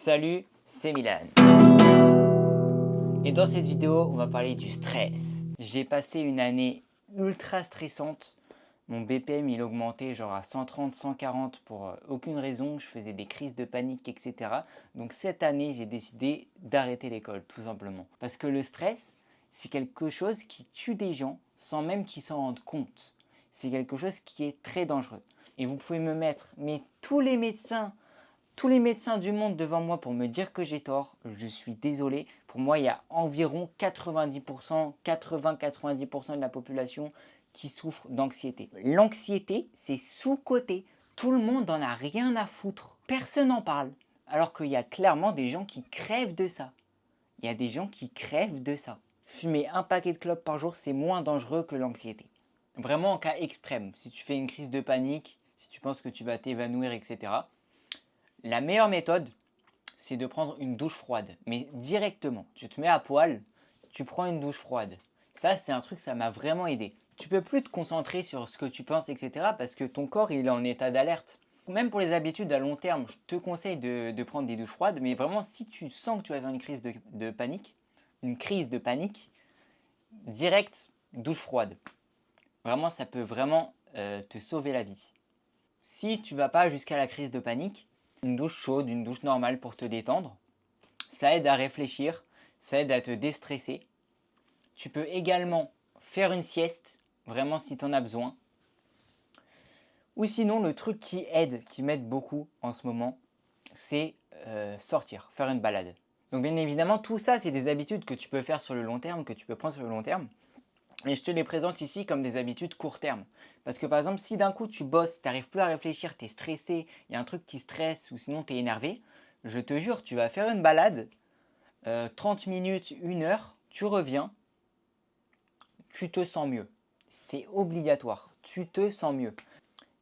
Salut, c'est Milan. Et dans cette vidéo, on va parler du stress. J'ai passé une année ultra stressante. Mon BPM il augmentait genre à 130, 140 pour aucune raison. Je faisais des crises de panique, etc. Donc cette année, j'ai décidé d'arrêter l'école, tout simplement. Parce que le stress, c'est quelque chose qui tue des gens sans même qu'ils s'en rendent compte. C'est quelque chose qui est très dangereux. Et vous pouvez me mettre, mais tous les médecins du monde devant moi pour me dire que j'ai tort, je suis désolé. Pour moi, il y a environ 90%, 80-90% de la population qui souffre d'anxiété. L'anxiété, c'est sous-coté. Tout le monde n'en a rien à foutre. Personne n'en parle. Alors qu'il y a clairement des gens qui crèvent de ça. Il y a des gens qui crèvent de ça. Fumer un paquet de clopes par jour, c'est moins dangereux que l'anxiété. Vraiment en cas extrême. Si tu fais une crise de panique, si tu penses que tu vas t'évanouir, etc. La meilleure méthode, c'est de prendre une douche froide, mais directement. Tu te mets à poil, tu prends une douche froide. Ça, c'est un truc, ça m'a vraiment aidé. Tu peux plus te concentrer sur ce que tu penses, etc. parce que ton corps, il est en état d'alerte. Même pour les habitudes à long terme, je te conseille de prendre des douches froides, mais vraiment, si tu sens que tu vas avoir une crise de panique, direct, douche froide. Vraiment, ça peut vraiment te sauver la vie. Si tu ne vas pas jusqu'à la crise de panique, une douche chaude, une douche normale pour te détendre, ça aide à réfléchir, ça aide à te déstresser. Tu peux également faire une sieste, vraiment si tu en as besoin. Ou sinon, le truc qui m'aide beaucoup en ce moment, c'est sortir, faire une balade. Donc bien évidemment, tout ça, c'est des habitudes que tu peux faire sur le long terme, que tu peux prendre sur le long terme. Et je te les présente ici comme des habitudes court terme. Parce que par exemple, si d'un coup tu bosses, tu n'arrives plus à réfléchir, tu es stressé, il y a un truc qui stresse ou sinon tu es énervé, je te jure, tu vas faire une balade, 30 minutes, 1 heure, tu reviens, tu te sens mieux. C'est obligatoire, tu te sens mieux.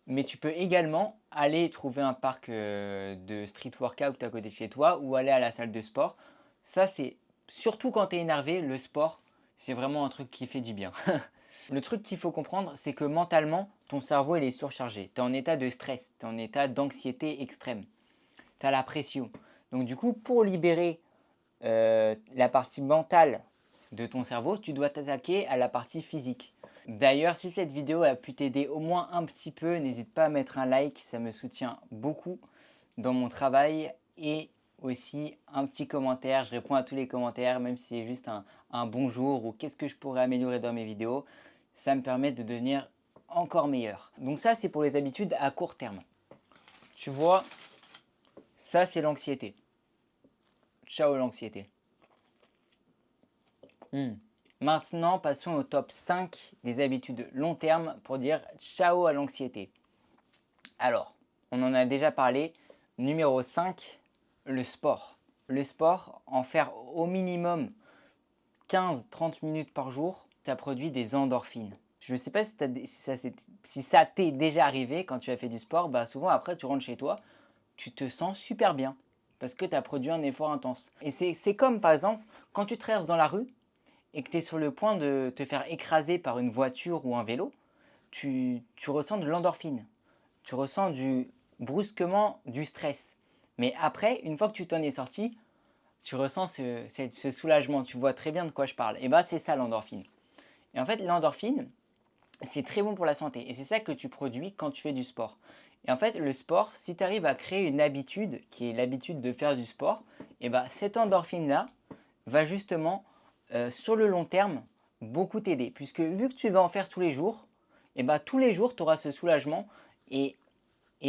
Mais tu peux également aller trouver un parc de street workout à côté de chez toi ou aller à la salle de sport. Ça, c'est surtout quand tu es énervé, le sport, c'est vraiment un truc qui fait du bien. Le truc qu'il faut comprendre, c'est que mentalement, ton cerveau il est surchargé. Tu es en état de stress, tu es en état d'anxiété extrême. Tu as la pression. Donc du coup, pour libérer la partie mentale de ton cerveau, tu dois t'attaquer à la partie physique. D'ailleurs, si cette vidéo a pu t'aider au moins un petit peu, n'hésite pas à mettre un like, ça me soutient beaucoup dans mon travail. Et aussi un petit commentaire, je réponds à tous les commentaires, même si c'est juste un bonjour ou qu'est-ce que je pourrais améliorer dans mes vidéos. Ça me permet de devenir encore meilleur. Donc ça, c'est pour les habitudes à court terme. Tu vois, ça c'est l'anxiété. Ciao l'anxiété. Maintenant, passons au top 5 des habitudes long terme pour dire ciao à l'anxiété. Alors, on en a déjà parlé. Numéro 5, le sport. Le sport, en faire au minimum 15-30 minutes par jour, ça produit des endorphines. Je ne sais pas si ça t'est déjà arrivé quand tu as fait du sport, bah souvent après tu rentres chez toi, tu te sens super bien parce que tu as produit un effort intense. Et c'est comme par exemple quand tu traverses dans la rue et que tu es sur le point de te faire écraser par une voiture ou un vélo, tu ressens de l'endorphine. Tu ressens brusquement du stress. Mais après, une fois que tu t'en es sorti, tu ressens ce soulagement. Tu vois très bien de quoi je parle. Et bah c'est ça l'endorphine. Et en fait, l'endorphine, c'est très bon pour la santé. Et c'est ça que tu produis quand tu fais du sport. Et en fait, le sport, si tu arrives à créer une habitude, qui est l'habitude de faire du sport, et bah cette endorphine-là va justement, sur le long terme, beaucoup t'aider. Puisque vu que tu vas en faire tous les jours, et bah tous les jours, tu auras ce soulagement et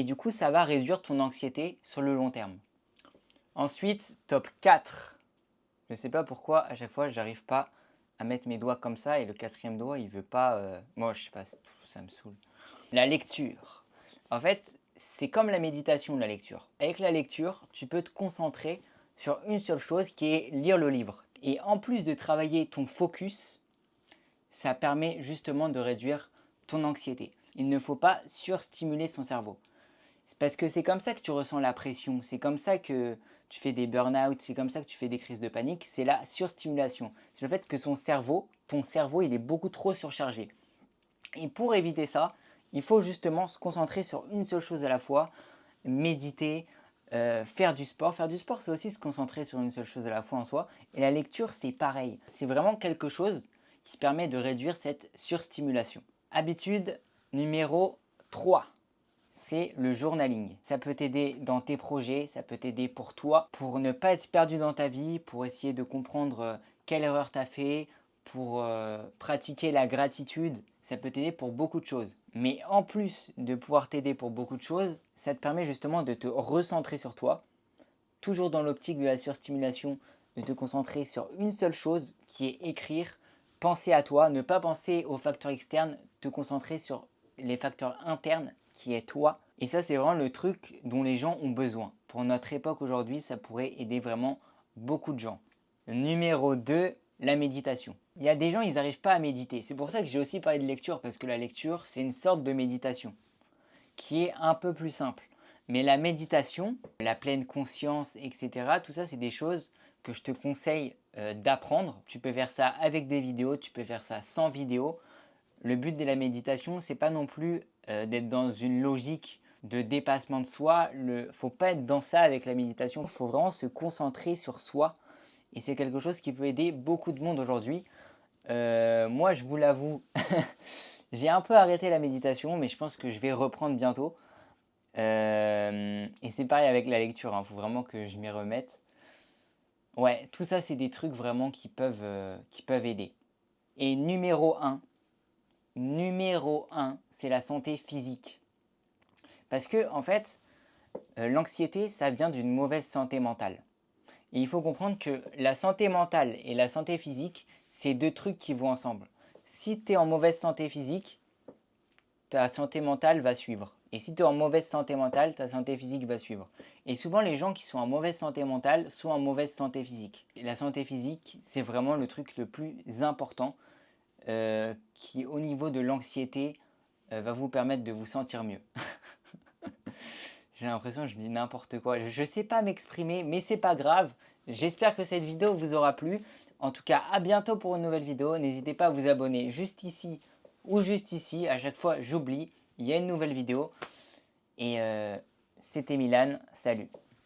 du coup, ça va réduire ton anxiété sur le long terme. Ensuite, top 4. Je ne sais pas pourquoi, à chaque fois, j'arrive pas à mettre mes doigts comme ça et le quatrième doigt, il veut pas... Moi, je sais pas, ça me saoule. La lecture. En fait, c'est comme la méditation, la lecture. Avec la lecture, tu peux te concentrer sur une seule chose qui est lire le livre. Et en plus de travailler ton focus, ça permet justement de réduire ton anxiété. Il ne faut pas surstimuler son cerveau. C'est parce que c'est comme ça que tu ressens la pression, c'est comme ça que tu fais des burn-out, c'est comme ça que tu fais des crises de panique, c'est la surstimulation. C'est le fait que ton cerveau, il est beaucoup trop surchargé. Et pour éviter ça, il faut justement se concentrer sur une seule chose à la fois, méditer, faire du sport. Faire du sport, c'est aussi se concentrer sur une seule chose à la fois en soi. Et la lecture, c'est pareil. C'est vraiment quelque chose qui permet de réduire cette surstimulation. Habitude numéro 3, c'est le journaling. Ça peut t'aider dans tes projets, ça peut t'aider pour toi, pour ne pas être perdu dans ta vie, pour essayer de comprendre quelle erreur tu as fait, pour pratiquer la gratitude. Ça peut t'aider pour beaucoup de choses. Mais en plus de pouvoir t'aider pour beaucoup de choses, ça te permet justement de te recentrer sur toi, toujours dans l'optique de la surstimulation, de te concentrer sur une seule chose qui est écrire, penser à toi, ne pas penser aux facteurs externes, te concentrer sur les facteurs internes qui est toi. Et ça, c'est vraiment le truc dont les gens ont besoin. Pour notre époque aujourd'hui, ça pourrait aider vraiment beaucoup de gens. Numéro 2, la méditation. Il y a des gens, ils n'arrivent pas à méditer. C'est pour ça que j'ai aussi parlé de lecture, parce que la lecture, c'est une sorte de méditation qui est un peu plus simple. Mais la méditation, la pleine conscience, etc., tout ça, c'est des choses que je te conseille d'apprendre. Tu peux faire ça avec des vidéos, tu peux faire ça sans vidéo. Le but de la méditation, c'est pas non plus d'être dans une logique de dépassement de soi. Faut pas être dans ça avec la méditation. Il faut vraiment se concentrer sur soi. Et c'est quelque chose qui peut aider beaucoup de monde aujourd'hui. Moi, je vous l'avoue, j'ai un peu arrêté la méditation, mais je pense que je vais reprendre bientôt. Et c'est pareil avec la lecture, il faut vraiment que je m'y remette. Ouais, tout ça, c'est des trucs vraiment qui peuvent aider. Et numéro 1, c'est la santé physique. Parce que, en fait, l'anxiété, ça vient d'une mauvaise santé mentale. Et il faut comprendre que la santé mentale et la santé physique, c'est deux trucs qui vont ensemble. Si tu es en mauvaise santé physique, ta santé mentale va suivre. Et si tu es en mauvaise santé mentale, ta santé physique va suivre. Et souvent, les gens qui sont en mauvaise santé mentale sont en mauvaise santé physique. Et la santé physique, c'est vraiment le truc le plus important qui, au niveau de l'anxiété, va vous permettre de vous sentir mieux. J'ai l'impression que je dis n'importe quoi. Je ne sais pas m'exprimer, mais c'est pas grave. J'espère que cette vidéo vous aura plu. En tout cas, à bientôt pour une nouvelle vidéo. N'hésitez pas à vous abonner juste ici ou juste ici. À chaque fois, j'oublie. Il y a une nouvelle vidéo. Et c'était Milan. Salut.